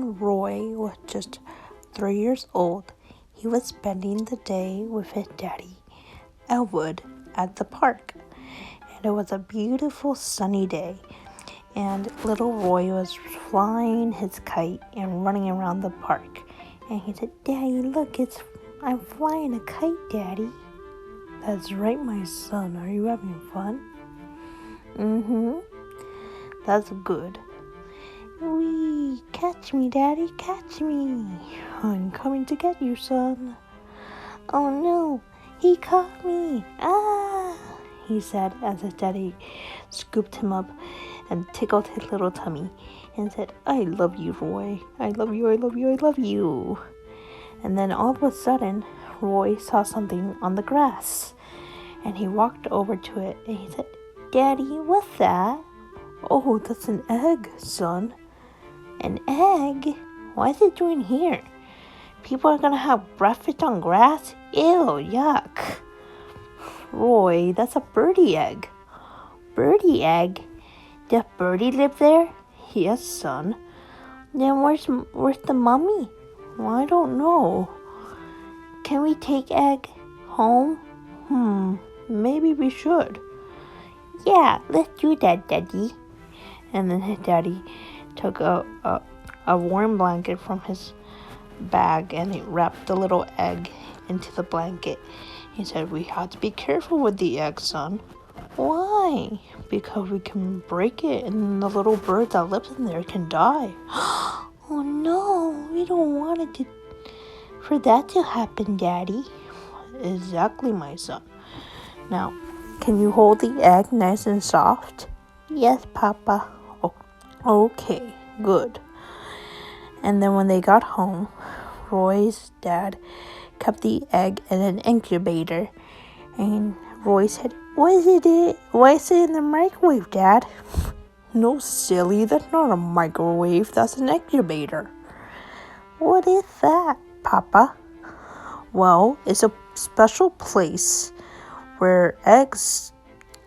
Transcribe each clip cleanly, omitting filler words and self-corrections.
Roy was just 3 years old. He was spending the day with his daddy, Elwood, at the park. And it was a beautiful sunny day. And little Roy was flying his kite and running around the park. And he said, "Daddy, look, I'm flying a kite, Daddy." "That's right, my son. Are you having fun?" "Mm-hmm. That's good." "Wee, catch me, Daddy, catch me." "I'm coming to get you, son." "Oh no, he caught me. Ah," he said as his daddy scooped him up and tickled his little tummy and said, "I love you, Roy. I love you, I love you, I love you." And then all of a sudden, Roy saw something on the grass. And he walked over to it and he said, "Daddy, what's that?" "Oh, that's an egg, son." "An egg? What is it doing here? People are gonna have breakfast on grass? Ew, yuck." "Roy, that's a birdie egg." "Birdie egg? Does Birdie live there?" "Yes, son." "Then where's the mummy?" "Well, I don't know." "Can we take egg home?" Maybe we should." "Yeah, let's do that, Daddy." And then his daddy took a warm blanket from his bag and he wrapped the little egg into the blanket. He said, "We have to be careful with the egg, son." "Why?" "Because we can break it and the little bird that lives in there can die." "Oh no, we don't want it for that to happen, Daddy." "Exactly, my son. Now, can you hold the egg nice and soft?" "Yes, Papa." "Oh, okay, good." And then when they got home, Roy's dad kept the egg in an incubator. And Roy said, Why is it in the microwave, Dad?" "No, silly, that's not a microwave, that's an incubator." "What is that, Papa?" "Well, it's a special place where eggs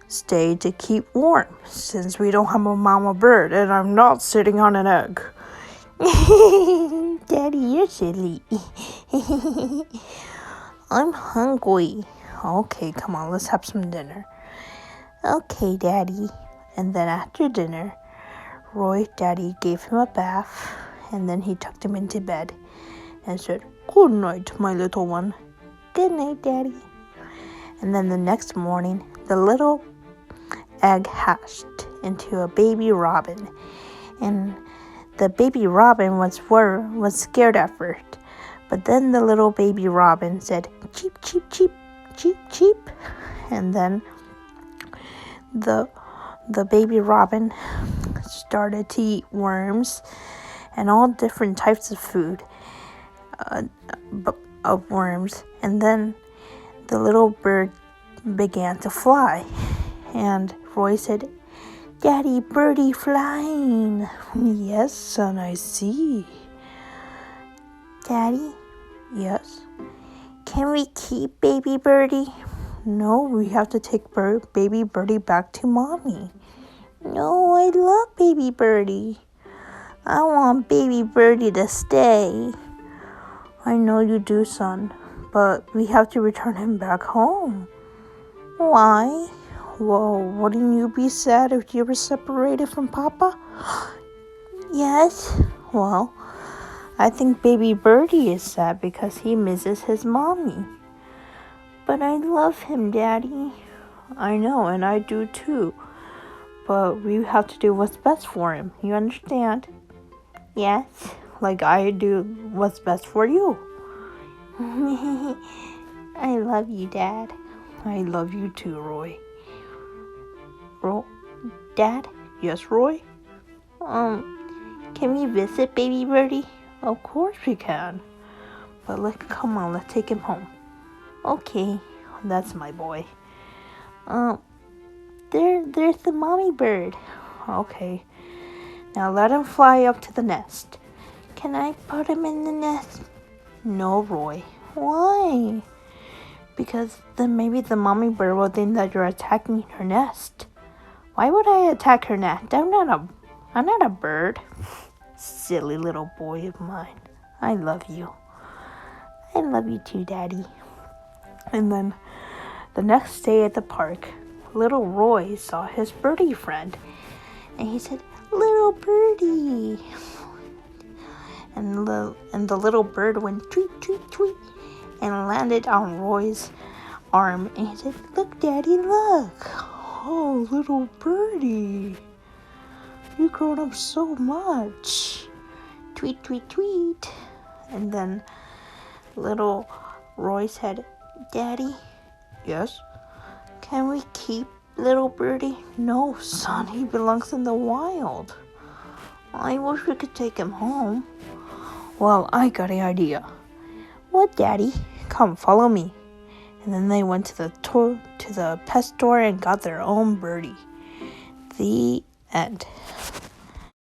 stay to keep warm, since we don't have a mama bird and I'm not sitting on an egg." "Daddy, you're silly." "I'm hungry." "Okay, come on, let's have some dinner." "Okay, Daddy." And then after dinner, Roy's daddy gave him a bath and then he tucked him into bed and said, "Good night, my little one." "Good night, Daddy." And then the next morning, the little egg hatched into a baby robin. And the baby robin was scared at first. But then the little baby robin said, "Cheep, cheep, cheep, cheep, cheep." And then the baby robin started to eat worms and all different types of food of worms. And then the little bird began to fly. And Roy said, "Daddy, birdie flying." "Yes, son, I see." "Daddy?" "Yes." "Can we keep baby birdie?" "No, we have to take baby birdie back to mommy." "No, I love baby birdie. I want baby birdie to stay." "I know you do, son, but we have to return him back home." "Why?" "Well, wouldn't you be sad if you were separated from Papa?" "Yes." "Well, I think baby birdie is sad because he misses his mommy." "But I love him, Daddy." "I know, and I do too. But we have to do what's best for him. You understand?" "Yes." "Like I do what's best for you." "I love you, Dad." "I love you too, Roy." "Dad?" "Yes, Roy?" Can we visit baby birdie?" "Of course we can. But come on, let's take him home." "Okay." "That's my boy." There's the mommy bird." "Okay. Now let him fly up to the nest." "Can I put him in the nest?" "No, Roy." "Why?" "Because then maybe the mommy bird will think that you're attacking her nest." "Why would I attack her nest? I'm not a bird." Silly little boy of mine. I love you. I love you too, Daddy. And then the next day at the park, little Roy saw his birdie friend. And he said, "Little birdie." And the little bird went tweet, tweet, tweet and landed on Roy's arm. And he said, "Look, Daddy, look. Oh, little birdie. You've grown up so much." Tweet, tweet, tweet. And then little Roy said, "Daddy." "Yes?" "Can we keep little birdie?" "No, son, he belongs in the wild." "I wish we could take him home." "Well, I got an idea." "What, Daddy?" "Come, follow me." And then they went to the pet store and got their own birdie. The end.